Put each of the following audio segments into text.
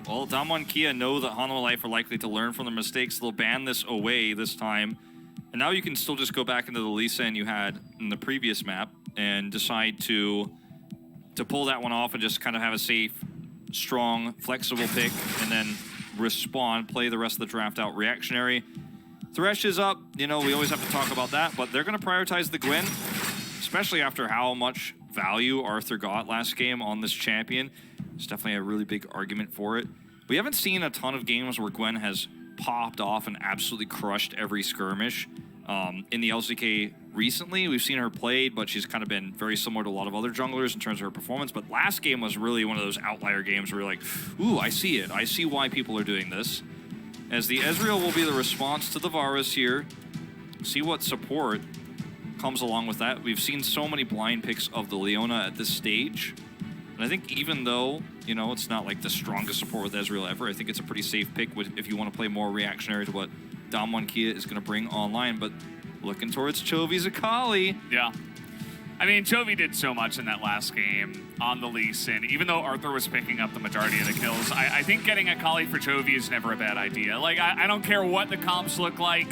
Well, Damwon Kia know that Hanwha Life are likely to learn from their mistakes. They'll ban this away this time. And now you can still just go back into the Lee Sin you had in the previous map and decide to pull that one off and just kind of have a safe, strong, flexible pick and then respond, play the rest of the draft out reactionary. Thresh is up. You know, we always have to talk about that, but they're going to prioritize the Gwen, especially after how much value Arthur got last game on this champion. There's definitely a really big argument for it. We haven't seen a ton of games where Gwen has popped off and absolutely crushed every skirmish. In the LCK recently, we've seen her played, but she's kind of been very similar to a lot of other junglers in terms of her performance. But last game was really one of those outlier games where you're like, ooh, I see it. I see why people are doing this. As the Ezreal will be the response to the Varus here. See what support comes along with that. We've seen so many blind picks of the Leona at this stage. And I think even though, you know, it's not like the strongest support with Ezreal ever, I think it's a pretty safe pick if you want to play more reactionary to what Damwon Kia is going to bring online. But looking towards Chovy's Akali. Yeah. I mean, Chovy did so much in that last game on the Lee Sin. Even though Arthur was picking up the majority of the kills, I think getting Akali for Chovy is never a bad idea. Like, I don't care what the comps look like.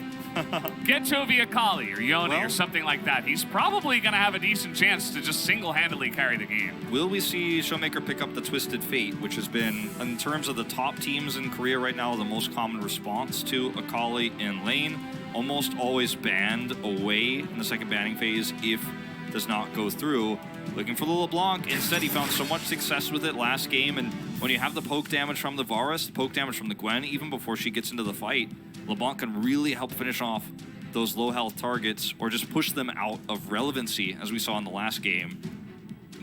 Get Chovy Akali or Yone or something like that. He's probably going to have a decent chance to just single-handedly carry the game. Will we see Showmaker pick up the Twisted Fate, which has been, in terms of the top teams in Korea right now, the most common response to Akali in lane? Almost always banned away in the second banning phase if does not go through. Looking for the LeBlanc. Instead, he found so much success with it last game, and when you have the poke damage from the Varus, the poke damage from the Gwen, even before she gets into the fight, LeBlanc can really help finish off those low health targets or just push them out of relevancy, as we saw in the last game.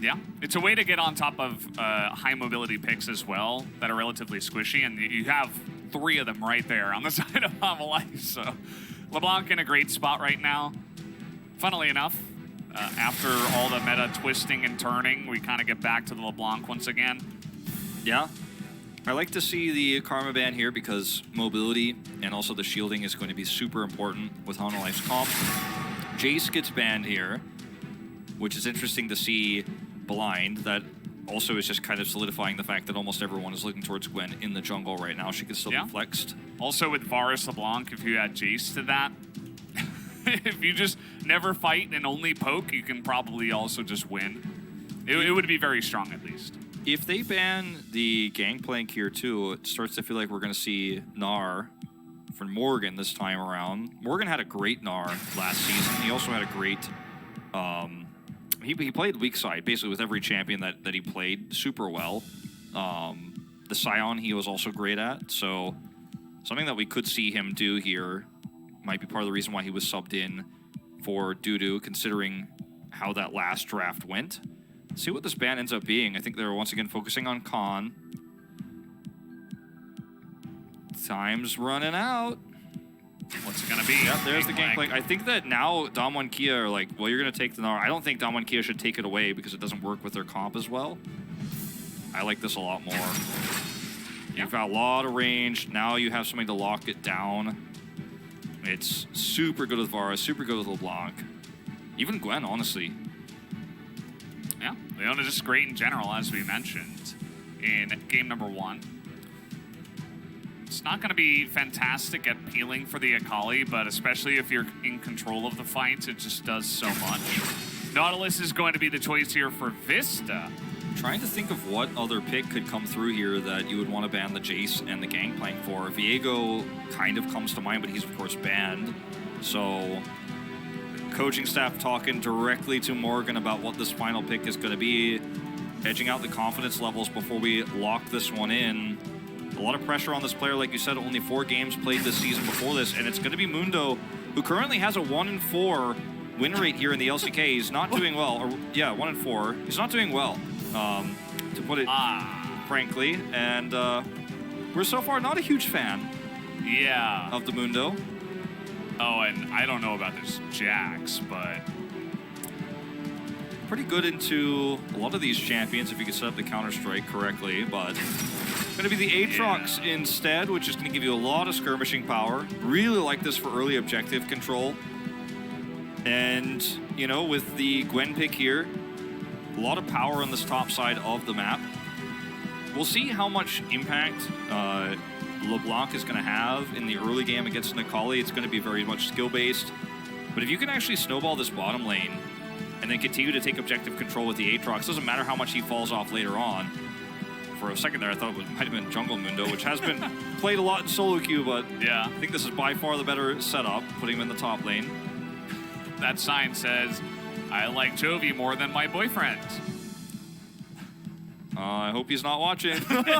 Yeah, it's a way to get on top of high mobility picks as well that are relatively squishy, and you have 3 of them right there on the side of Hanwha Life. So LeBlanc in a great spot right now. Funnily enough, after all the meta twisting and turning, we kind of get back to the LeBlanc once again. Yeah. I like to see the Karma ban here because mobility and also the shielding is going to be super important with Hanwha Life's comp. Jace gets banned here, which is interesting to see blind. That also is just kind of solidifying the fact that almost everyone is looking towards Gwen in the jungle right now. She can still be flexed. Also with Varus LeBlanc, if you add Jace to that, if you just never fight and only poke, you can probably also just win. It would be very strong at least. If they ban the Gangplank here too, it starts to feel like we're going to see Gnar for Morgan this time around. Morgan had a great Gnar last season. He also had a great... He played weak side basically with every champion that he played super well. The Scion he was also great at. So something that we could see him do here might be part of the reason why he was subbed in for Dudu, considering how that last draft went. See what this ban ends up being. I think they're once again focusing on Khan. Time's running out. What's it gonna be? Yep, there's the Gangplank. I think that now Damwon Kia are like, well, you're gonna take the Gnar. I don't think Damwon Kia should take it away because it doesn't work with their comp as well. I like this a lot more. You've got a lot of range. Now you have something to lock it down. It's super good with Varus, super good with LeBlanc. Even Gwen, honestly. Yeah, Leona just great in general, as we mentioned in game number 1. It's not going to be fantastic at peeling for the Akali, but especially if you're in control of the fight, it just does so much. Nautilus is going to be the choice here for Vista. Trying to think of what other pick could come through here that you would want to ban the Jace and the Gangplank for. Viego kind of comes to mind, but he's of course banned. So coaching staff talking directly to Morgan about what this final pick is going to be, edging out the confidence levels before we lock this one in. A lot of pressure on this player, like you said, only 4 games played this season before this, and it's going to be Mundo, who currently has a 1-4 win rate here in the LCK. He's not doing well, or yeah, 1-4. He's not doing well, to put it frankly, and we're so far not a huge fan of the Mundo. Oh, and I don't know about this Jax, but pretty good into a lot of these champions if you can set up the Counter-Strike correctly, but going to be the Aatrox instead, which is going to give you a lot of skirmishing power. Really like this for early objective control. And, you know, with the Gwen pick here, a lot of power on this top side of the map. we'll see how much impact LeBlanc is going to have in the early game against Nikali. It's going to be very much skill-based. But if you can actually snowball this bottom lane and then continue to take objective control with the Aatrox, doesn't matter how much he falls off later on. For a second there, I thought it might have been Jungle Mundo, which has been played a lot in solo queue, but yeah, I think this is by far the better setup, putting him in the top lane. That sign says, I like Chovy more than my boyfriend. I hope he's not watching. But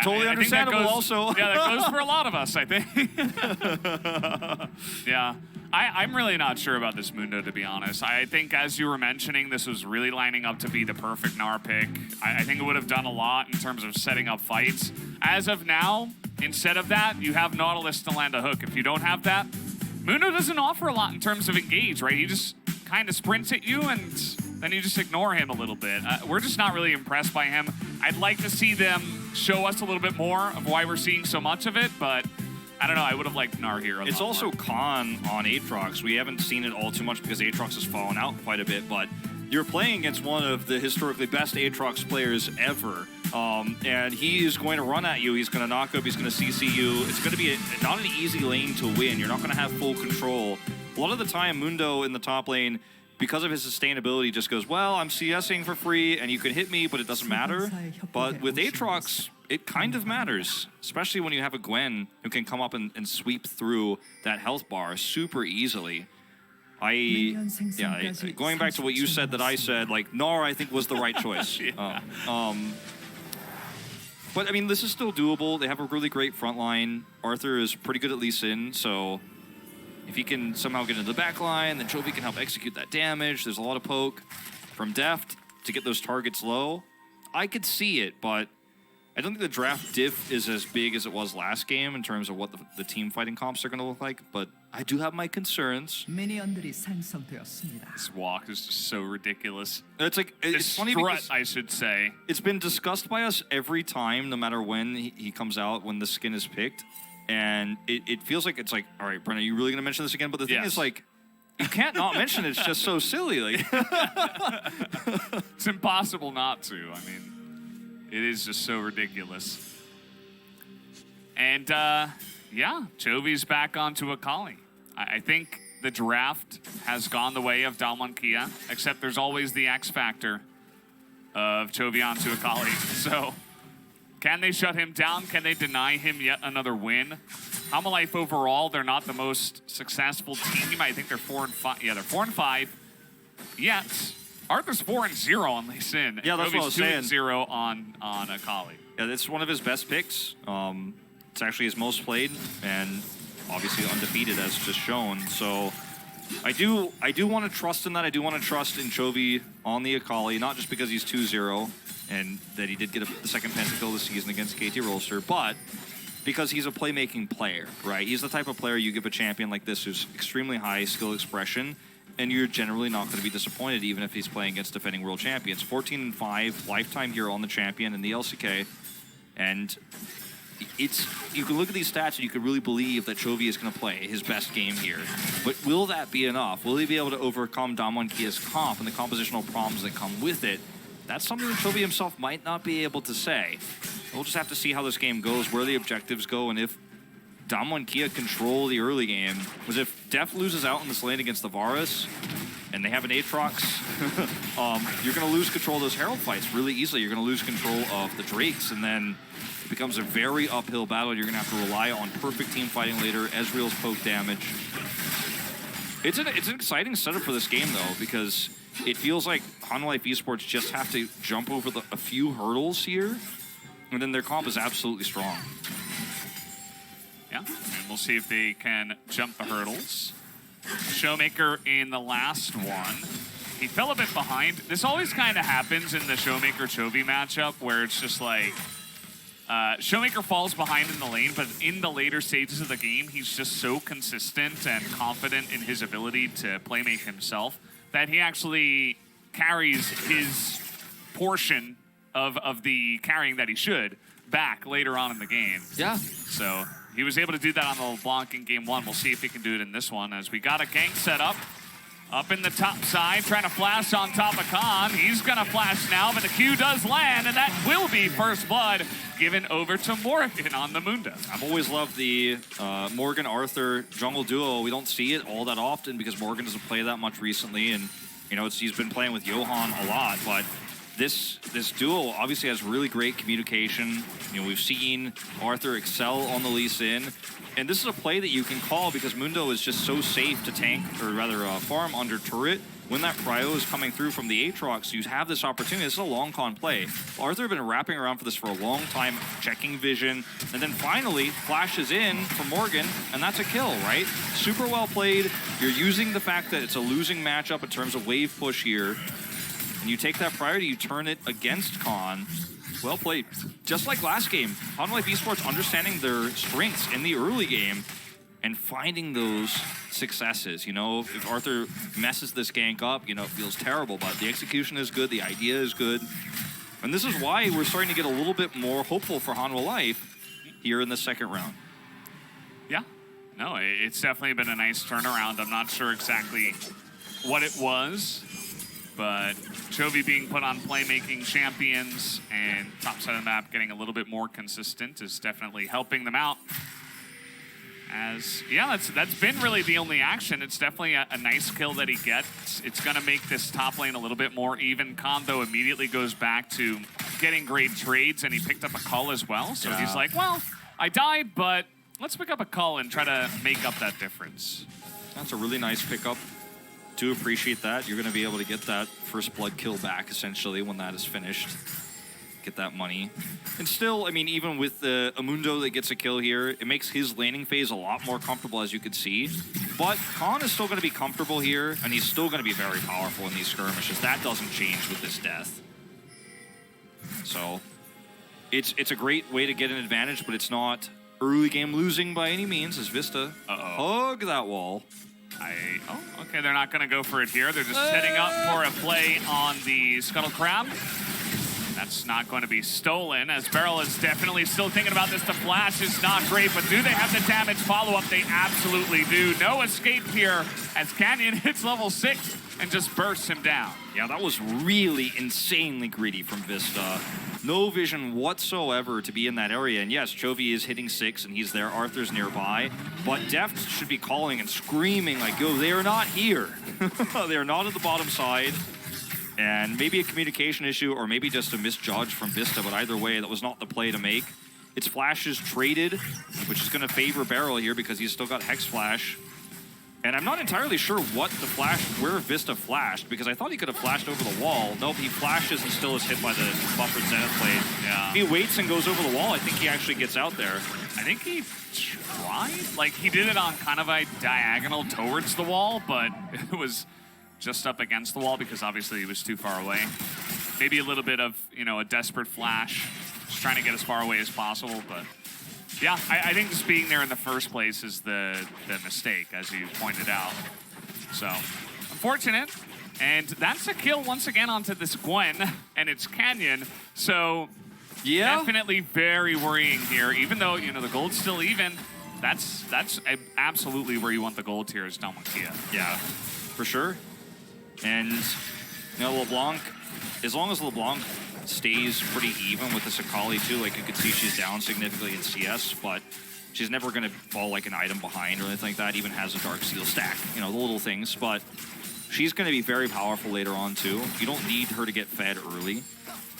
totally understandable also. Yeah, that goes for a lot of us, I think. Yeah. I'm really not sure about this Mundo, to be honest. I think, as you were mentioning, this was really lining up to be the perfect Gnar pick. I think it would have done a lot in terms of setting up fights. As of now, instead of that, you have Nautilus to land a hook. If you don't have that, Mundo doesn't offer a lot in terms of engage, right? He just kind of sprints at you, and then you just ignore him a little bit. We're just not really impressed by him. I'd like to see them show us a little bit more of why we're seeing so much of it, but I don't know. I would have liked Gnar here. It's also Khan on Aatrox. We haven't seen it all too much because Aatrox has fallen out quite a bit, but you're playing against one of the historically best Aatrox players ever. And he is going to run at you. He's going to knock up. He's going to CC you. It's going to be not an easy lane to win. You're not going to have full control. A lot of the time, Mundo in the top lane, because of his sustainability, just goes, well, I'm CSing for free, and you can hit me, but it doesn't matter. But with Aatrox, it kind of matters, especially when you have a Gwen who can come up and sweep through that health bar super easily. Going back to what you said that I said, like, Gnar, I think, was the right choice. Yeah. But, I mean, this is still doable. They have a really great front line. Arthur is pretty good at Lee Sin, so if he can somehow get into the back line, then Chovy can help execute that damage. There's a lot of poke from Deft to get those targets low. I could see it, but I don't think the draft diff is as big as it was last game in terms of what the team fighting comps are going to look like, but I do have my concerns. This walk is just so ridiculous. It's like, it's funny because I should say. It's been discussed by us every time, no matter when he comes out, when the skin is picked. And it feels like it's like, all right, Brennan, are you really going to mention this again? But the thing is, like, you can't not mention it. It's just so silly. Like, it's impossible not to. I mean, it is just so ridiculous. And, yeah, Chovy's back onto Akali. I think the draft has gone the way of Damwon Kia, except there's always the X factor of Chovy onto Akali. So, can they shut him down? Can they deny him yet another win? Hanwha Life overall, they're not the most successful team. I think they're 4-5. Yeah, they're 4-5. Yet, Arthur's 4-0 on Lee Sin. Yeah, that's what I was saying. 2-0 on Akali. Yeah, it's one of his best picks. It's actually his most played, and obviously undefeated as just shown. So I do want to trust in that. I do want to trust in Chovy on the Akali, not just because he's 2-0 and that he did get the second pentakill this season against KT Rolster, but because he's a playmaking player, right? He's the type of player you give a champion like this who's extremely high skill expression, and you're generally not going to be disappointed even if he's playing against defending world champions. 14-5, lifetime hero on the champion in the LCK, and you can look at these stats and you can really believe that Chovy is going to play his best game here. But will that be enough? Will he be able to overcome Damwon Kia's comp and the compositional problems that come with it? That's something that Chovy himself might not be able to say. We'll just have to see how this game goes, where the objectives go, and if Damwon Kia control the early game. Because if Def loses out in this lane against the Varus, and they have an Aatrox, you're going to lose control of those Herald fights really easily. You're going to lose control of the Drakes, and then it becomes a very uphill battle. You're going to have to rely on perfect team fighting later, Ezreal's poke damage. It's an exciting setup for this game, though, because it feels like Hanwha Life Esports just have to jump over a few hurdles here, and then their comp is absolutely strong. Yeah, and we'll see if they can jump the hurdles. Showmaker in the last one. He fell a bit behind. This always kind of happens in the Showmaker-Chovy matchup, where it's just like, Showmaker falls behind in the lane, but in the later stages of the game, he's just so consistent and confident in his ability to playmate himself that he actually carries his portion of the carrying that he should back later on in the game. Yeah. So he was able to do that on the LeBlanc in game one. We'll see if he can do it in this one, as we got a gank set up. Up in the top side, trying to flash on top of Khan. He's gonna flash now, but the Q does land, and that will be first blood given over to Morgan on the Mundo. I've always loved the Morgan-Arthur jungle duo. We don't see it all that often because Morgan doesn't play that much recently, and you know he's been playing with Johan a lot, but this duo obviously has really great communication. You know, we've seen Arthur excel on the Lee Sin, and this is a play that you can call because Mundo is just so safe to tank, or rather farm under turret when that cryo is coming through from the Aatrox. You have this opportunity. This is a long con play. Arthur had been wrapping around for this for a long time, checking vision, and then finally flashes in for Morgan, and that's a kill, right? Super well played. You're using the fact that it's a losing matchup in terms of wave push here, and you take that priority, you turn it against Khan. Well played. Just like last game, Hanwha Esports understanding their strengths in the early game and finding those successes. You know, if Arthur messes this gank up, you know, it feels terrible, but the execution is good, the idea is good. And this is why we're starting to get a little bit more hopeful for Hanwha Life here in the second round. Yeah, no, it's definitely been a nice turnaround. I'm not sure exactly what it was, but Chovy being put on playmaking champions and top side of the map getting a little bit more consistent is definitely helping them out. As, yeah, that's been really the only action. It's definitely a nice kill that he gets. It's going to make this top lane a little bit more even. Khan, though, immediately goes back to getting great trades, and he picked up a cull as well. So he's like, well, I died, but let's pick up a cull and try to make up that difference. That's a really nice pickup. Do appreciate that. You're going to be able to get that first blood kill back, essentially, when that is finished. Get that money. And still, I mean, even with the Amundo that gets a kill here, it makes his laning phase a lot more comfortable, as you can see. But Khan is still going to be comfortable here, and he's still going to be very powerful in these skirmishes. That doesn't change with this death. So, it's a great way to get an advantage, but it's not early game losing by any means, as Vista hug that wall. Oh, okay, they're not going to go for it here. They're just setting up for a play on the Scuttle Crab. That's not going to be stolen, as Beryl is definitely still thinking about this. The flash is not great, but do they have the damage follow-up? They absolutely do. No escape here, as Canyon hits level 6 and just bursts him down. Yeah, that was really insanely greedy from Vista. No vision whatsoever to be in that area. And yes, Chovy is hitting 6 and he's there. Arthur's nearby. But Deft should be calling and screaming like, yo, they are not here. They are not at the bottom side. And maybe a communication issue or maybe just a misjudge from Vista. But either way, that was not the play to make. It's flashes traded, which is going to favor Beryl here because he's still got Hex Flash. And I'm not entirely sure what the flash, where Vista flashed, because I thought he could have flashed over the wall. Nope, he flashes and still is hit by the buffered Zenith Blade. Yeah. He waits and goes over the wall. I think he actually gets out there. I think he tried? Like, he did it on kind of a diagonal towards the wall, but it was just up against the wall because obviously he was too far away. Maybe a little bit of, you know, a desperate flash, just trying to get as far away as possible, but... Yeah, I think just being there in the first place is the mistake, as you pointed out. So, unfortunate. And that's a kill once again onto this Gwen, and it's Canyon. So, yeah, definitely very worrying here. Even though, you know, the gold's still even, that's absolutely where you want the gold tier is Damwon Kia. Yeah, for sure. And, you know, LeBlanc, as long as LeBlanc stays pretty even with the Sakali too. Like, you could see she's down significantly in CS, but she's never going to fall like an item behind or anything like that. Even has a Dark Seal stack, you know, the little things. But she's going to be very powerful later on too. You don't need her to get fed early.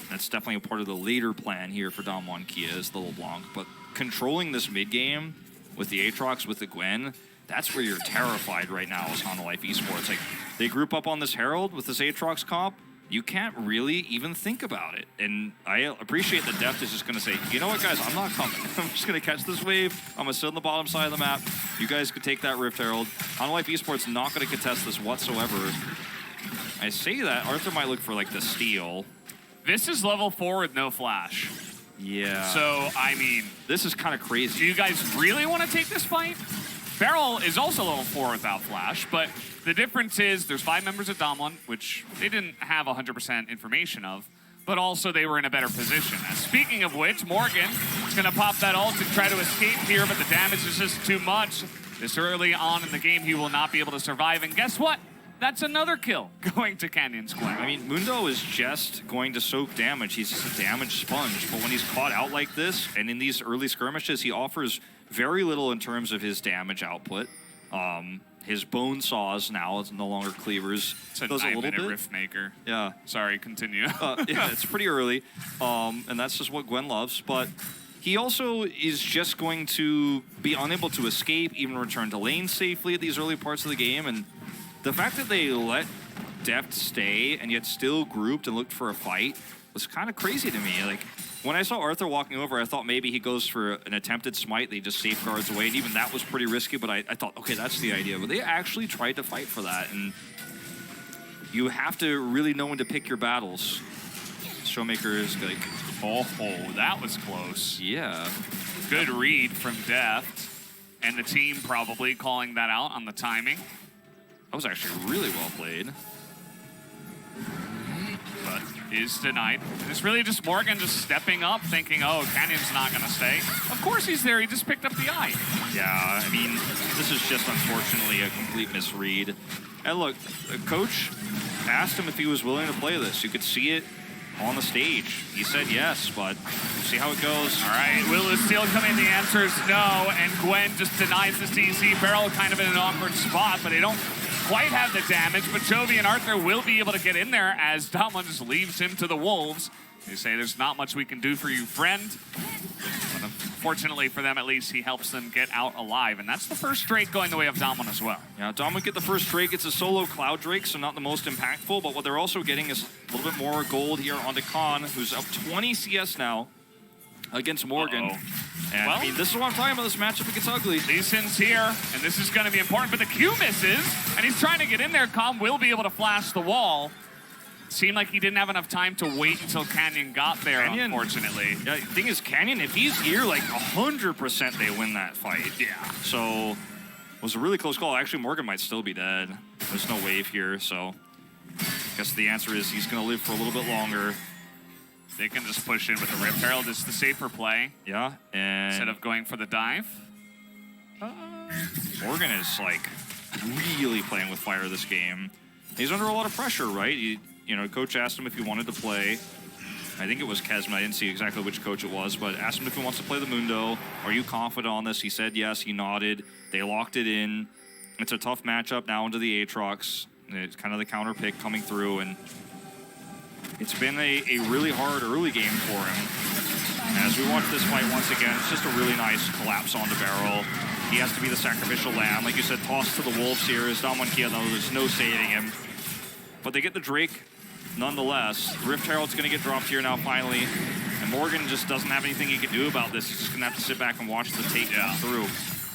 That's definitely a part of the later plan here for Damwon Kia is the LeBlanc. But controlling this mid game with the Aatrox, with the Gwen, that's where you're terrified right now as Hanwha Esports. Like, they group up on this Herald with this Aatrox comp. You can't really even think about it. And I appreciate that Deft is just going to say, you know what, guys, I'm not coming. I'm just going to catch this wave. I'm going to sit on the bottom side of the map. You guys could take that Rift Herald. Hanwha Esports not going to contest this whatsoever. I say that. Arthur might look for, like, the steal. This is level 4 with no flash. Yeah. So, I mean... This is kind of crazy. Do you guys really want to take this fight? Beryl is also level 4 without flash, but the difference is there's 5 members of Damwon, which they didn't have 100% information of, but also they were in a better position. And speaking of which, Morgan is going to pop that ult to try to escape here, but the damage is just too much. This early on in the game, he will not be able to survive. And guess what? That's another kill going to Canyon's Gwen. I mean, Mundo is just going to soak damage. He's just a damage sponge. But when he's caught out like this, and in these early skirmishes, he offers very little in terms of his damage output. His bone saws now, it's no longer cleavers. It's a does a little 9-minute bit. Rift Maker. Yeah. Sorry, continue. Yeah, it's pretty early. And that's just what Gwen loves. But he also is just going to be unable to escape, even return to lane safely at these early parts of the game. And the fact that they let Deft stay and yet still grouped and looked for a fight was kind of crazy to me. Like, when I saw Arthur walking over, I thought maybe he goes for an attempted smite. They just safeguards away, and even that was pretty risky, but I thought, okay, that's the idea. But they actually tried to fight for that, and you have to really know when to pick your battles. Showmaker is like... Oh, that was close. Yeah. Good read from Deft, and the team probably calling that out on the timing. That was actually really well played. But is denied. It's really just Morgan just stepping up, thinking, oh, Canyon's not going to stay. Of course he's there. He just picked up the eye. Yeah, I mean, this is just unfortunately a complete misread. And look, the coach asked him if he was willing to play this. You could see it on the stage. He said yes, but see how it goes. All right, Will is still coming. The answer is no, and Gwen just denies the CC. Beryl kind of in an awkward spot, but they don't quite have the damage, but Chovy and Arthur will be able to get in there as Damwon just leaves him to the wolves. They say there's not much we can do for you, friend. But unfortunately for them, at least, he helps them get out alive. And that's the first Drake going the way of Damwon as well. Yeah, Damwon get the first Drake. It's a solo Cloud Drake, so not the most impactful, but what they're also getting is a little bit more gold here onto Khan, who's up 20 CS now against Morgan. And well, I mean, this is what I'm talking about. This matchup, it gets ugly. Lee Sin's here, and this is going to be important, but the Q misses, and he's trying to get in there. Khan will be able to flash the wall. Seemed like he didn't have enough time to wait until Canyon got there, unfortunately. Yeah, the thing is, Canyon, if he's here, like 100% they win that fight. Yeah. So, it was a really close call. Actually, Morgan might still be dead. There's no wave here, so I guess the answer is he's going to live for a little bit longer. They can just push in with the Rift Herald. It's the safer play. Yeah, and instead of going for the dive. Morgan is like really playing with fire this game. He's under a lot of pressure, right? You know, coach asked him if he wanted to play. I think it was Kesman. I didn't see exactly which coach it was, but asked him if he wants to play the Mundo. Are you confident on this? He said yes. He nodded. They locked it in. It's a tough matchup now into the Aatrox. It's kind of the counter pick coming through, and it's been a really hard early game for him. As we watch this fight once again, it's just a really nice collapse onto Beryl. He has to be the sacrificial lamb. Like you said, tossed to the wolves here is Damwon Kia, though there's no saving him. But they get the Drake nonetheless. Rift Herald's going to get dropped here now finally. And Morgan just doesn't have anything he can do about this. He's just going to have to sit back and watch the take come through.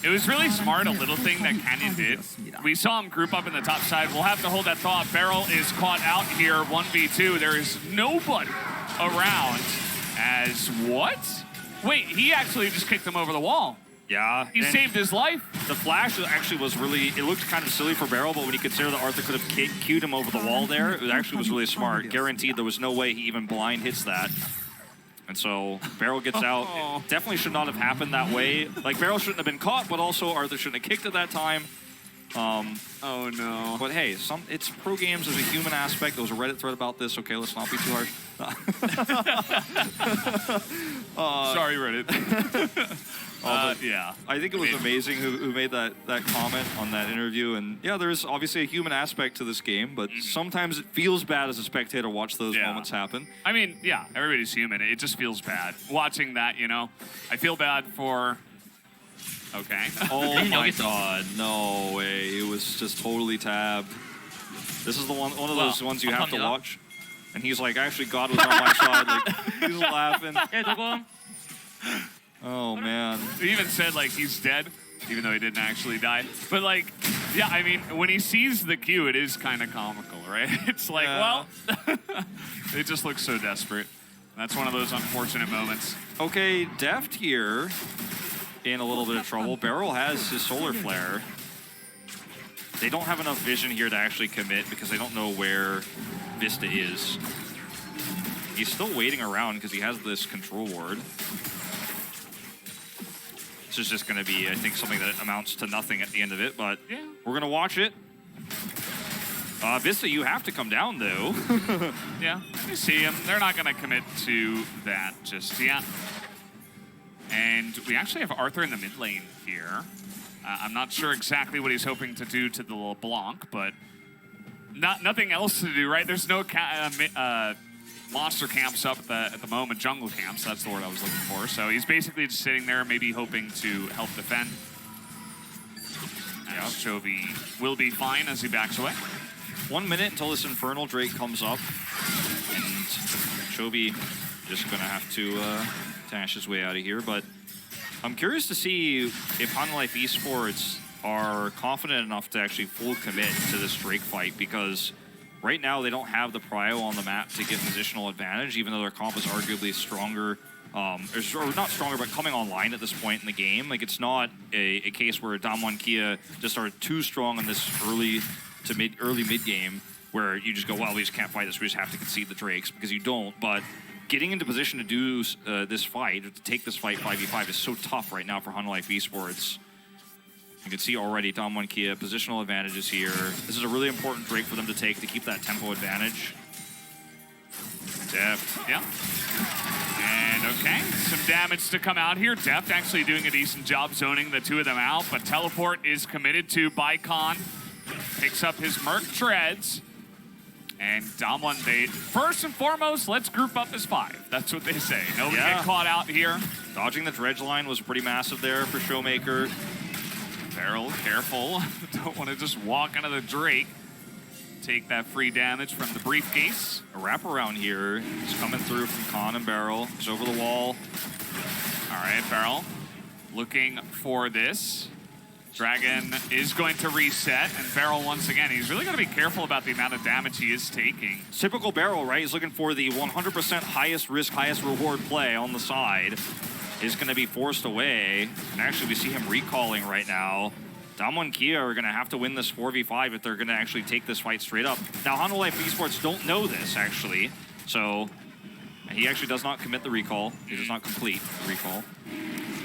It was really smart, a little thing that Canyon did. We saw him group up in the top side. We'll have to hold that thought. Beryl is caught out here, 1v2. There is nobody around as what? Wait, he actually just kicked him over the wall. Yeah. He saved his life. The flash actually was really, it looked kind of silly for Beryl, but when you consider that Arthur could have cued him over the wall there, it actually was really smart. Guaranteed there was no way he even blind hits that. And so Beryl gets out. It definitely should not have happened that way. Like, Beryl shouldn't have been caught, but also Arthur shouldn't have kicked at that time. Oh no. But hey, it's pro games. There's a human aspect. There was a Reddit thread about this. Okay, let's not be too harsh. Sorry, Reddit. Yeah. I think it was amazing who made that comment on that interview. And yeah, there's obviously a human aspect to this game, but sometimes it feels bad as a spectator to watch those moments happen. I mean, yeah, everybody's human. It just feels bad. Watching that, you know, I feel bad for... Okay. Oh my god, no way. It was just totally tabbed. This is the one of those ones you have to watch. And he's like, actually, God was on my side. Like, he's laughing. Oh, man. He even said, like, he's dead, even though he didn't actually die. But, like, yeah, I mean, when he sees the Q, it is kind of comical, right? It's like, well, it just looks so desperate. That's one of those unfortunate moments. Okay, Deft here in a little bit of trouble. Beryl has his solar flare. They don't have enough vision here to actually commit because they don't know where Vista is. He's still waiting around because he has this control ward. This is just going to be, I think, something that amounts to nothing at the end of it, but we're going to watch it. Vista, you have to come down, though. Yeah, you see him. They're not going to commit to that just yet. And we actually have Arthur in the mid lane here. I'm not sure exactly what he's hoping to do to the LeBlanc, but nothing else to do, right? There's no monster camps up at the moment, jungle camps, that's the word I was looking for. So he's basically just sitting there, maybe hoping to help defend. As Chovy will be fine as he backs away. 1 minute until this Infernal Drake comes up. And Chovy just gonna have to dash his way out of here. But I'm curious to see if Hanwha Esports are confident enough to actually full commit to this Drake fight, because right now they don't have the prio on the map to get positional advantage, even though their comp is arguably stronger, or not stronger, but coming online at this point in the game. Like, it's not a case where Damwon Kia just are too strong in this early mid game where you just go, well, we just can't fight this, we just have to concede the Drakes, because you don't. But getting into position to do this fight, or to take this fight 5v5 is so tough right now for Hanwha Esports. You can see already Damwon Kia, positional advantages here. This is a really important Drake for them to take to keep that tempo advantage. Deft. Yeah. And okay, some damage to come out here. Deft actually doing a decent job zoning the two of them out, but teleport is committed to by Khan. Picks up his Merc Treads. And Damwon, first and foremost, let's group up as 5. That's what they say. Nobody get caught out here. Dodging the dredge line was pretty massive there for Showmaker. Beryl, careful. Don't want to just walk into the Drake. Take that free damage from the briefcase. A wraparound here is coming through from Khan and Beryl. He's over the wall. All right, Beryl looking for this. Dragon is going to reset, and Beryl once again, he's really got to be careful about the amount of damage he is taking. Typical Beryl, right? He's looking for the 100% highest risk, highest reward play on the side. Is going to be forced away. And actually, we see him recalling right now. Damwon Kia are going to have to win this 4v5 if they're going to actually take this fight straight up. Now, Hanwha Esports don't know this, actually. So, he actually does not commit the recall. He does not complete the recall.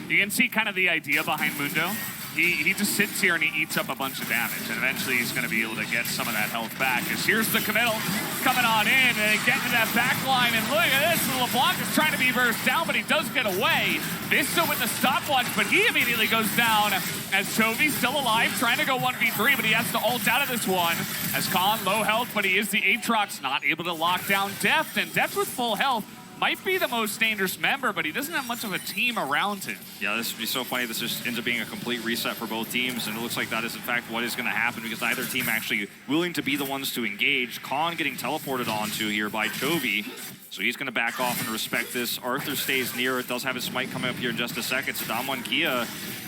You can see kind of the idea behind Mundo. He just sits here and he eats up a bunch of damage, and eventually he's going to be able to get some of that health back. As here's the committal coming on in, and getting to that back line, and look at this, LeBlanc is trying to be burst down, but he does get away. Vista with the stopwatch, but he immediately goes down as Chovy's still alive, trying to go 1v3, but he has to ult out of this one. As Khan, low health, but he is the Aatrox, not able to lock down Deft, and Deft with full health might be the most dangerous member, but he doesn't have much of a team around him. Yeah, this would be so funny. This just ends up being a complete reset for both teams, and it looks like that is in fact what is going to happen, because neither team actually willing to be the ones to engage. Khan getting teleported onto here by Chovy, so he's going to back off and respect this. Arthur stays near. It does have his smite coming up here in just a second, so Damwon Kia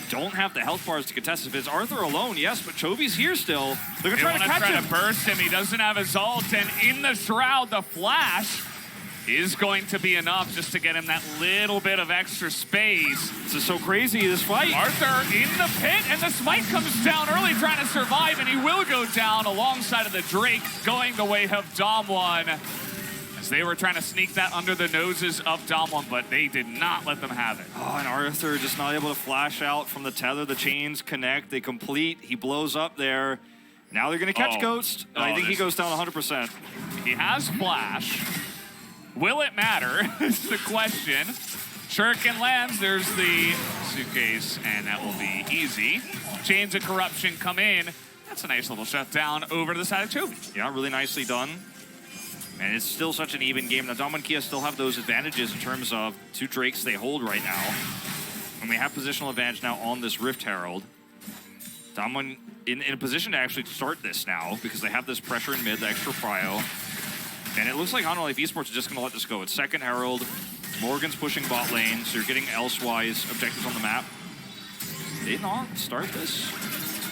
don't have the health bars to contest. If it's Arthur alone, yes, but Chovy's here still. They're going to try to catch him. To burst him. He doesn't have his ult, and in the Shroud, the flash is going to be enough just to get him that little bit of extra space. This is so crazy, this fight. Arthur in the pit, and the smite comes down early, trying to survive, and he will go down alongside of the Drake, going the way of Damwon, as they were trying to sneak that under the noses of Damwon, but they did not let them have it. Oh, and Arthur just not able to flash out from the tether. The chains connect, they complete. He blows up there. Now they're going to catch Ghost. I think he goes down 100%. He has flash. Will it matter is the question. Shuriken lands, there's the suitcase, and that will be easy. Chains of Corruption come in. That's a nice little shutdown over to the side of Chovy. Yeah, really nicely done. And it's still such an even game. Now, Damwon Kia still have those advantages in terms of 2 Drakes they hold right now. And we have positional advantage now on this Rift Herald. Damwon in a position to actually start this now, because they have this pressure in mid, the extra prio. And it looks like Hanwha Esports is just going to let this go. It's second Herald. Morgan's pushing bot lane, so you're getting elsewise objectives on the map. Did not start this.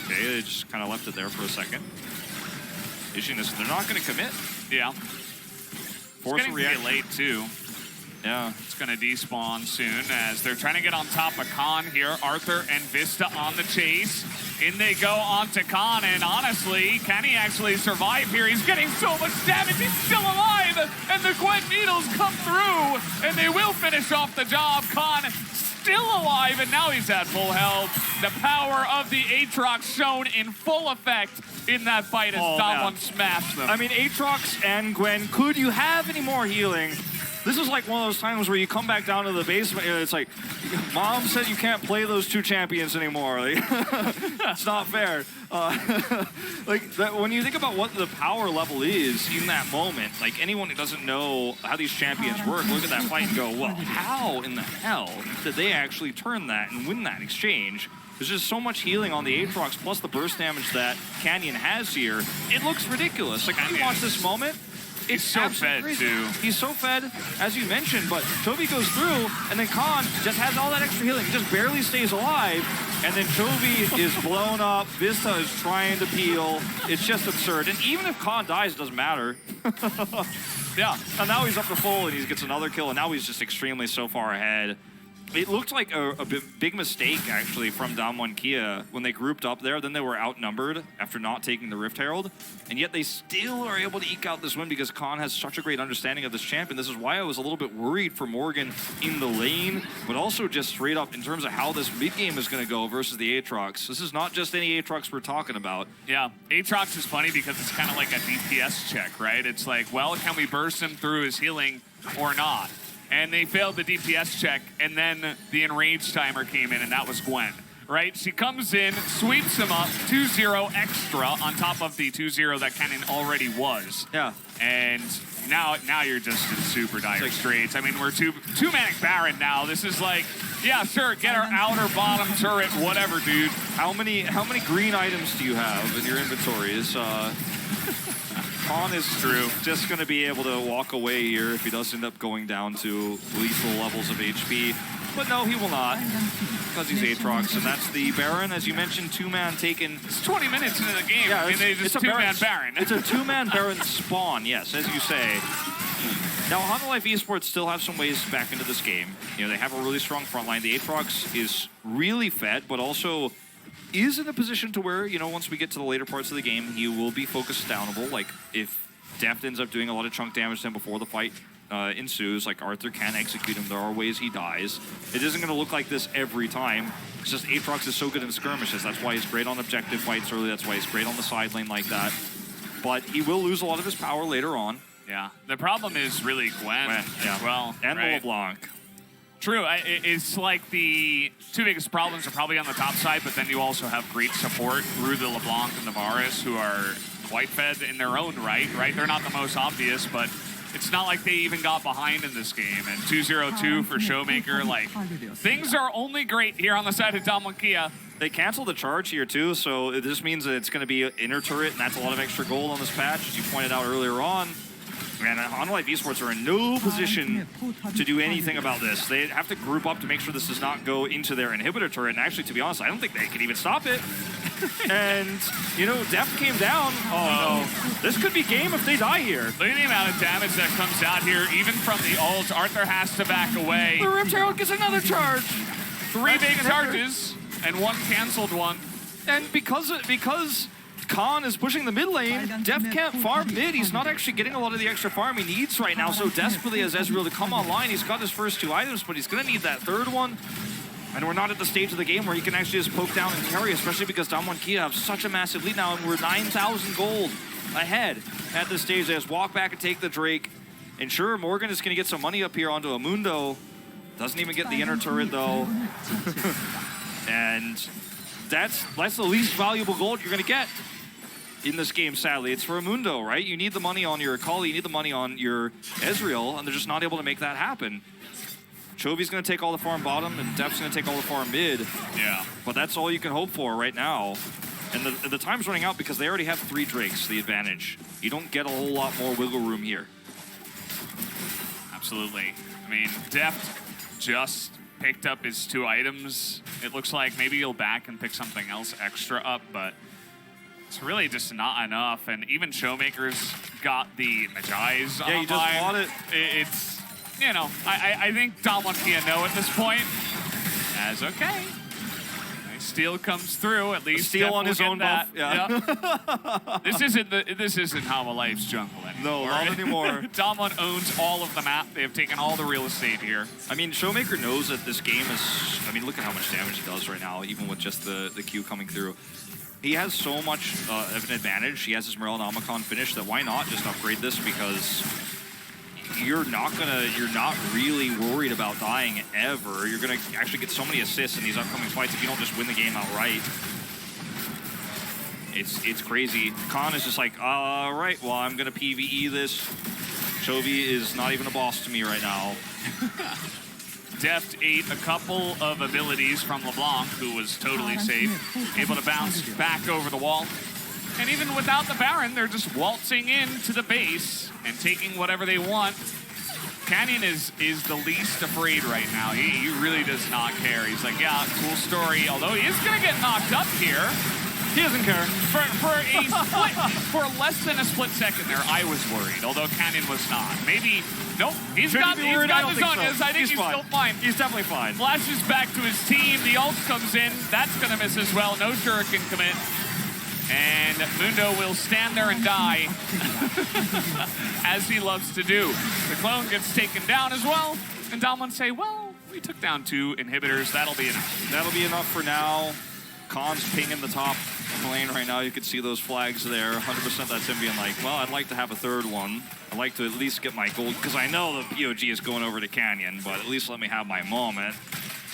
Okay, they just kind of left it there for a second. Issuing this, they're not going to commit. Yeah. Force it's getting to be late, too. Yeah. It's going to despawn soon as they're trying to get on top of Khan here. Arthur and Vista on the chase. In they go onto Khan, and honestly, can he actually survive here? He's getting so much damage, he's still alive, and the Gwen Needles come through, and they will finish off the job. Khan still alive, and now he's at full health. The power of the Aatrox shown in full effect in that fight as Damwon smashed them. I mean, Aatrox and Gwen, could you have any more healing? This is like one of those times where you come back down to the basement and it's like, Mom said you can't play those two champions anymore. Like, it's not fair. When you think about what the power level is in that moment, like anyone who doesn't know how these champions work, look at that fight and go, well, how in the hell did they actually turn that and win that exchange? There's just so much healing on the Aatrox, plus the burst damage that Canyon has here. It looks ridiculous. Like, when you watch this moment, it's so fed, crazy. too. He's so fed, as you mentioned, but Chovy goes through, and then Khan just has all that extra healing. He just barely stays alive, and then Chovy is blown up. Vista is trying to peel. It's just absurd. And even if Khan dies, it doesn't matter. Yeah, and now he's up to full, and he gets another kill, and now he's just extremely so far ahead. It looked like a big mistake, actually, from Damwon Kia when they grouped up there. Then they were outnumbered after not taking the Rift Herald. And yet they still are able to eke out this win because Khan has such a great understanding of this champion. This is why I was a little bit worried for Morgan in the lane, but also just straight up in terms of how this mid-game is going to go versus the Aatrox. This is not just any Aatrox we're talking about. Yeah, Aatrox is funny because it's kind of like a DPS check, right? It's like, well, can we burst him through his healing or not? And they failed the DPS check, and then the enrage timer came in, and that was Gwen, right? She comes in, sweeps him up, 2-0 extra on top of the 2-0 that Canyon already was. Yeah. And now you're just in super dire straits. I mean, we're two-manic Baron now. This is like, yeah, sure, get our outer bottom turret, whatever, dude. How many green items do you have in your inventories? Khan is just going to be able to walk away here if he does end up going down to lethal levels of HP. But no, he will not, because he's Aatrox, and that's the Baron, as you mentioned, two-man taken. It's 20 minutes into the game. Yeah, I mean, it's a two-man Baron. It's a two-man Baron spawn, yes, as you say. Now, Hanwha Esports still have some ways back into this game. You know, they have a really strong front line. The Aatrox is really fed, but also is in a position to where, you know, once we get to the later parts of the game, he will be focused downable. Like, if Deft ends up doing a lot of chunk damage to him before the fight ensues, like Arthur can execute him. There are ways he dies. It isn't going to look like this every time. It's just Aatrox is so good in skirmishes. That's why he's great on objective fights early. That's why he's great on the side lane like that. But he will lose a lot of his power later on. Yeah. The problem is really Gwen as well. And right? LeBlanc. True. It's like the two biggest problems are probably on the top side, but then you also have great support through the LeBlanc and the Varus, who are quite fed in their own right? They're not the most obvious, but it's not like they even got behind in this game. And 2-0-2 for Showmaker. Like, things are only great here on the side of Damwon Kia. They canceled the charge here, too, so this means that it's going to be inner turret, and that's a lot of extra gold on this patch, as you pointed out earlier on. Man, Hanwha Esports are in no position to do anything about this. They have to group up to make sure this does not go into their inhibitor turret. And actually, to be honest, I don't think they can even stop it. And, you know, Deft came down. Oh, no. This could be game if they die here. Look at the amount of damage that comes out here, even from the ult. Arthur has to back away. The Rift Herald gets another charge. 3 big charges and 1 canceled one. And because Khan is pushing the mid lane, Deft can't farm mid. He's not actually getting a lot of the extra farm he needs right now so desperately as Ezreal to come online. He's got his first 2 items, but he's going to need that third one. And we're not at the stage of the game where he can actually just poke down and carry, especially because Damwon Kia have such a massive lead now, and we're 9,000 gold ahead at this stage. They just walk back and take the Drake. And sure, Morgan is going to get some money up here onto a Mundo. Doesn't even get the inner turret, though. And that's the least valuable gold you're going to get in this game, sadly. It's for a Mundo, right? You need the money on your Akali, you need the money on your Ezreal, and they're just not able to make that happen. Chovy's going to take all the farm bottom, and Deft's going to take all the farm mid. Yeah. But that's all you can hope for right now. And the time's running out because they already have 3 Drakes, the advantage. You don't get a whole lot more wiggle room here. Absolutely. I mean, Deft just picked up his 2 items. It looks like maybe he'll back and pick something else extra up, but it's really just not enough. And even Showmaker's got the Magi's Yeah, you just bought it. It's, you know, I think Damwon Kia know at this point. As okay. Nice Steal comes through, at least. Steal on his own buff. Yeah. Yep. This isn't Hanwha Life's jungle anymore. No, not anymore. Damwon owns all of the map. They have taken all the real estate here. I mean, Showmaker knows that this game is... I mean, look at how much damage he does right now, even with just the Q coming through. He has so much of an advantage. He has his Morellonomicon finish that why not just upgrade this, because you're not really worried about dying ever. You're gonna actually get so many assists in these upcoming fights if you don't just win the game outright. It's crazy. Khan is just like, all right, well, I'm gonna PvE this. Chovy is not even a boss to me right now. Deft ate a couple of abilities from LeBlanc, who was totally safe, able to bounce back over the wall. And even without the Baron, they're just waltzing into the base and taking whatever they want. Canyon is the least afraid right now. He really does not care. He's like, yeah, cool story. Although he is going to get knocked up here. He doesn't care. For less than a split second there, I was worried, although Canyon was not. Maybe, nope, he's got his own. I think he's still fine. He's definitely fine. Flashes back to his team. The ult comes in. That's going to miss as well. No Shuriken commit. And Mundo will stand there and die, as he loves to do. The clone gets taken down as well, and Damwon say, well, we took down 2 inhibitors. That'll be enough. That'll be enough for now. Khan's pinging the top of the lane right now. You can see those flags there. 100% that's him being like, well, I'd like to have a third one. I'd like to at least get my gold, because I know the POG is going over to Canyon, but at least let me have my moment.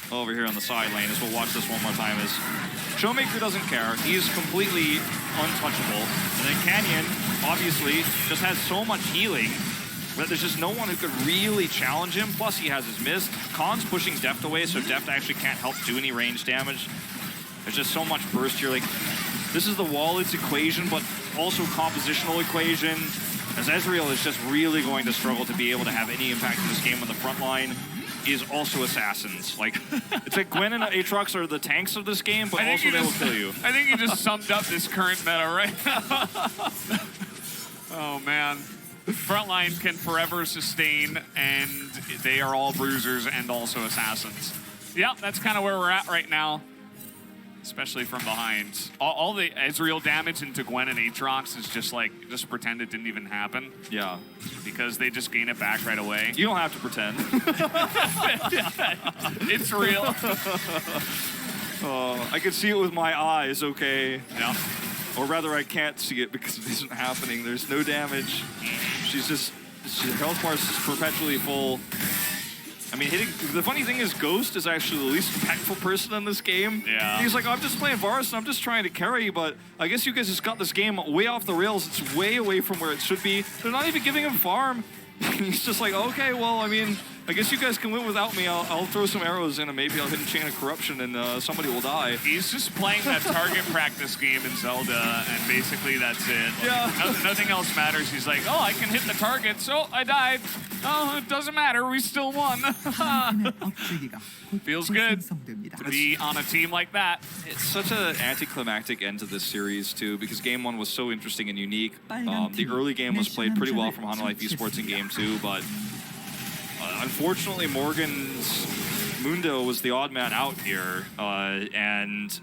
Over here on the side lane, as we'll watch this one more time, is Showmaker doesn't care. He's completely untouchable. And then Canyon, obviously, just has so much healing that there's just no one who could really challenge him. Plus, he has his mist. Khan's pushing Deft away, so Deft actually can't help do any range damage. There's just so much burst here. Like, this is the Wallets equation, but also compositional equation. As Ezreal is just really going to struggle to be able to have any impact in this game on the front line. Is also assassins. Like, it's like Gwen and Aatrox are the tanks of this game, but also they will kill you. I think you just summed up this current meta right now. Oh, man. Frontline can forever sustain, and they are all bruisers and also assassins. Yeah, that's kind of where we're at right now, especially from behind. All the Ezreal damage into Gwen and Aatrox is just like, just pretend it didn't even happen. Yeah. Because they just gain it back right away. You don't have to pretend. It's real. I can see it with my eyes, okay? Yeah. Or rather, I can't see it because it isn't happening. There's no damage. Her health bar is perpetually full. I mean, the funny thing is, Ghost is actually the least impactful person in this game. Yeah. He's like, I'm just playing Varus and I'm just trying to carry, but I guess you guys just got this game way off the rails. It's way away from where it should be. They're not even giving him farm. He's just like, okay, well, I mean, I guess you guys can win without me. I'll throw some arrows in and maybe I'll hit a chain of corruption and somebody will die. He's just playing that target practice game in Zelda, and basically that's it. Like, yeah. Nothing else matters. He's like, oh, I can hit the targets. Oh, I died. Oh, it doesn't matter. We still won. Feels good to be on a team like that. It's such an anticlimactic end to this series, too, because Game 1 was so interesting and unique. The early game was played pretty well from Hanwha Esports in Game 2, but unfortunately, Morgan's Mundo was the odd man out here, and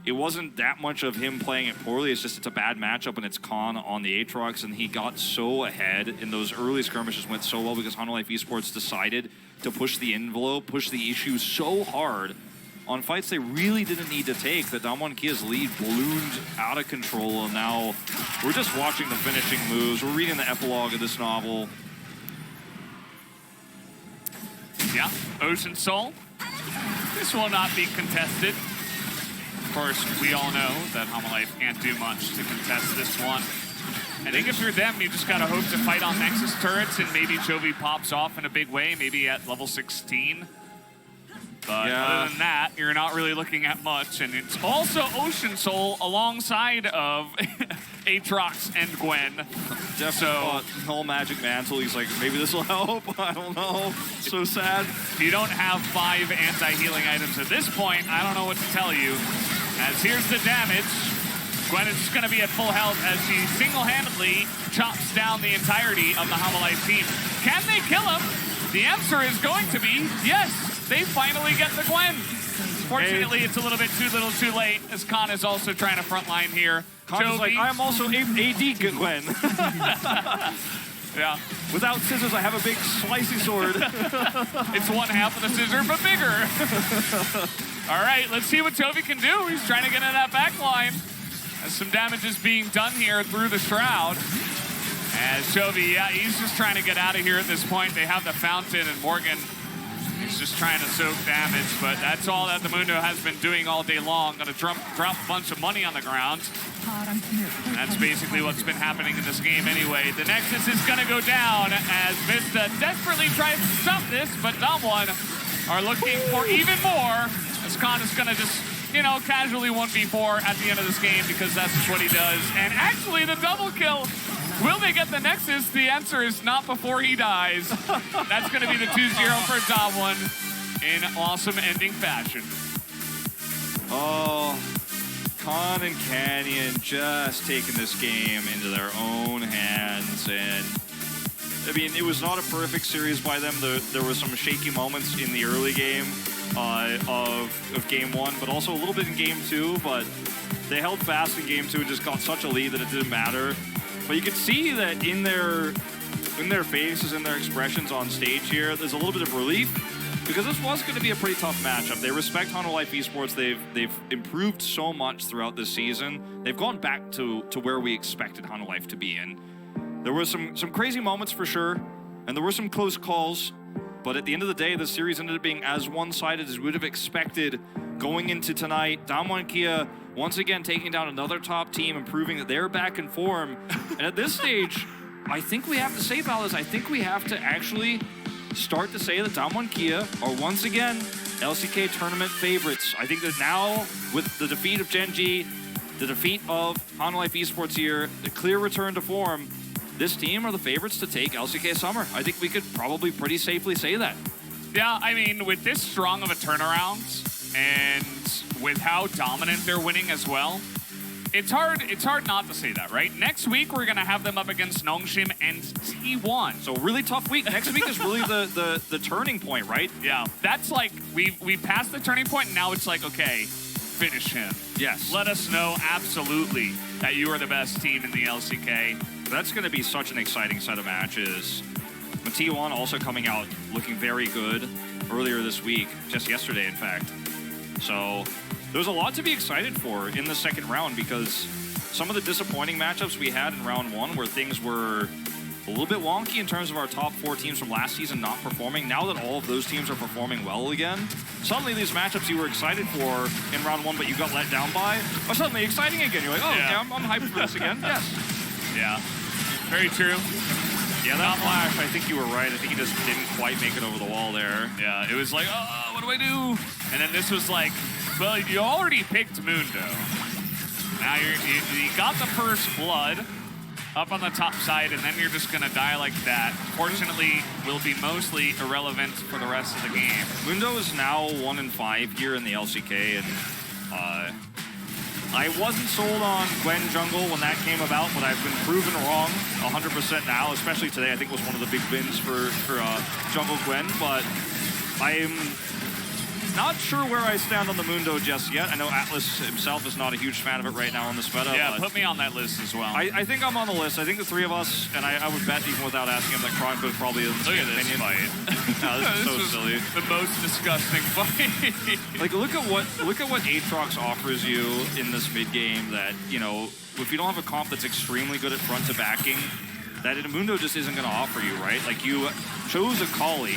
it wasn't that much of him playing it poorly. It's just it's a bad matchup, and it's Khan on the Aatrox, and he got so ahead in those early skirmishes went so well because Hanwha Esports decided to push the envelope, push the issue so hard on fights they really didn't need to take that Damwon Kia's lead ballooned out of control, and now we're just watching the finishing moves. We're reading the epilogue of this novel. Yeah, Ocean Soul. This will not be contested. Of course, we all know that Hanwha Life can't do much to contest this one. I think if you're them, you just gotta hope to fight on Nexus turrets and maybe Chovy pops off in a big way, maybe at level 16. But other than that, you're not really looking at much. And it's also Ocean Soul alongside of Aatrox and Gwen. So whole Magic Mantle, he's like, maybe this will help. I don't know. So sad. If you don't have 5 anti-healing items at this point, I don't know what to tell you. As here's the damage. Gwen is just going to be at full health as she single-handedly chops down the entirety of the Hanwha Life team. Can they kill him? The answer is going to be yes. They finally get the Gwen. Fortunately, it's a little bit too little too late, as Khan is also trying to frontline here. Khan is like, I'm also AD Gwen. Yeah. Without scissors, I have a big slicey sword. It's one half of the scissor, but bigger. All right, let's see what Chovy can do. He's trying to get in that back line. As some damage is being done here through the Shroud. As Chovy, yeah, he's just trying to get out of here at this point. They have the Fountain, and Morgan is just trying to soak damage, but that's all that the Mundo has been doing all day long. Gonna drop a bunch of money on the ground. And that's basically what's been happening in this game anyway. The Nexus is gonna go down as Vista desperately tries to stop this, but Damwon are looking for even more. As Khan is gonna just, you know, casually 1v4 at the end of this game because that's just what he does. And actually the double kill. Will they get the Nexus? The answer is not before he dies. That's going to be the 2-0 for Damwon in awesome ending fashion. Oh, Khan and Canyon just taking this game into their own hands. And, I mean, it was not a perfect series by them. There were some shaky moments in the early game of game one, but also a little bit in game two. But they held fast in game two and just got such a lead that it didn't matter. But you can see that in their faces, in their expressions on stage here, there's a little bit of relief because this was going to be a pretty tough matchup. They respect Hanwha Esports. They've improved so much throughout this season. They've gone back to where we expected Hanwha to be in. There were some crazy moments for sure, and there were some close calls. But at the end of the day, the series ended up being as one-sided as we would have expected going into tonight. Damwon Kia once again taking down another top team and proving that they're back in form. And at this stage, I think we have to say, Valis, I think we have to actually start to say that Damwon Kia are once again LCK tournament favorites. I think that now, with the defeat of Gen.G, the defeat of Hanwha Esports here, the clear return to form, this team are the favorites to take LCK Summer. I think we could probably pretty safely say that. Yeah, I mean, with this strong of a turnaround and with how dominant they're winning as well, it's hard not to say that, right? Next week, we're going to have them up against Nongshim and T1. So really tough week. Next week is really the turning point, right? Yeah, that's like, we passed the turning point, and now it's like, okay, finish him. Yes. Let us know absolutely that you are the best team in the LCK. That's going to be such an exciting set of matches. T1 also coming out looking very good earlier this week, just yesterday, in fact. So there's a lot to be excited for in the second round because some of the disappointing matchups we had in round one where things were a little bit wonky in terms of our top four teams from last season not performing. Now that all of those teams are performing well again, suddenly these matchups you were excited for in round one but you got let down by are suddenly exciting again. You're like, oh, yeah, I'm hyped for this again. Yes. Yeah, very true. Yeah, that flash, I think you were right. I think he just didn't quite make it over the wall there. Yeah, it was like, oh, what do I do? And then this was like, well, you already picked Mundo. Now you got the first blood up on the top side, and then you're just going to die like that. Fortunately, will be mostly irrelevant for the rest of the game. Mundo is now 1-5 here in the LCK, and I wasn't sold on Gwen jungle when that came about, but I've been proven wrong 100% now, especially today. I think was one of the big wins for jungle Gwen, but I'm not sure where I stand on the Mundo just yet. I know Atlas himself is not a huge fan of it right now on this meta. Yeah, put me on that list as well. I think I'm on the list. I think the three of us, and I would bet even without asking him that Chronicles probably is the same opinion. No, this is so silly. The most disgusting fight. Like, look at what Aatrox offers you in this mid game. That, you know, if you don't have a comp that's extremely good at front to backing, that Mundo just isn't going to offer you, right? Like, you chose a Kali,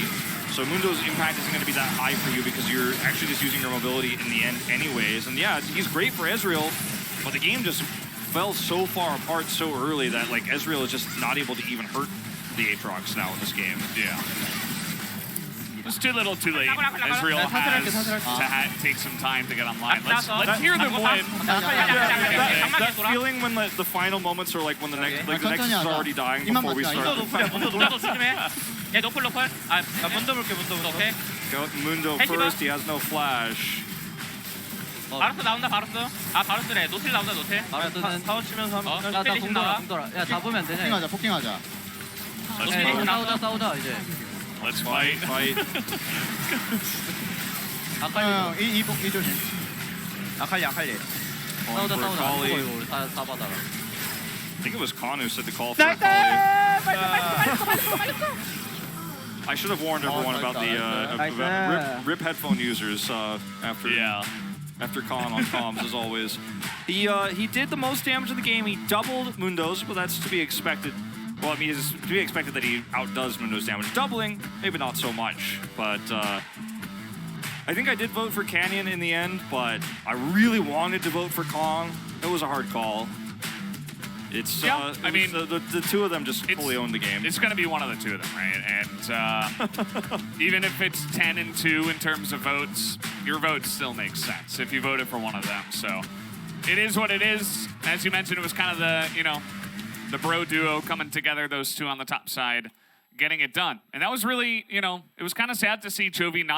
so Mundo's impact isn't going to be that high for you because you're actually just using your mobility in the end anyways. And yeah, he's great for Ezreal, but the game just fell so far apart so early that, like, Ezreal is just not able to even hurt the Aatrox now in this game. Yeah. It's too little too late. Ezreal has to take some time to get online. Let's hear them win. That feeling when the final moments are like when the next is already dying before we start. 예, 노플. 문도 볼게, 문도. 오케이. Mundo first, he has no flash. 바로스 나온다, 바로스. 바로스래. 노틸 나온다, 노틸. 바로스는 타워 치면서 하면. 나 공돌아. 야, 잡으면 되냐? 포킹하자. 싸우자, 이제. Let's fight. 아칼리. 이 조심. 아칼리. 싸우다 for 싸우다 안 Kali. 죽어 이거 우리 다 받아라. I think it was Khan who said the call for 나이스! Kali. I should have warned everyone about the about rip headphone users after Khan on comms as always. He did the most damage in the game. He doubled Mundo's, but that's to be expected. Well, I mean, it's to be expected that he outdoes Mundo's damage. Doubling, maybe not so much, but I think I did vote for Canyon in the end, but I really wanted to vote for Kong. It was a hard call. It's I mean, the two of them just fully owned the game. It's going to be one of the two of them, right? And even if it's 10-2 in terms of votes, your vote still makes sense if you voted for one of them. So it is what it is. As you mentioned, it was kind of the bro duo coming together, those two on the top side, getting it done. And that was really, it was kind of sad to see Chovy not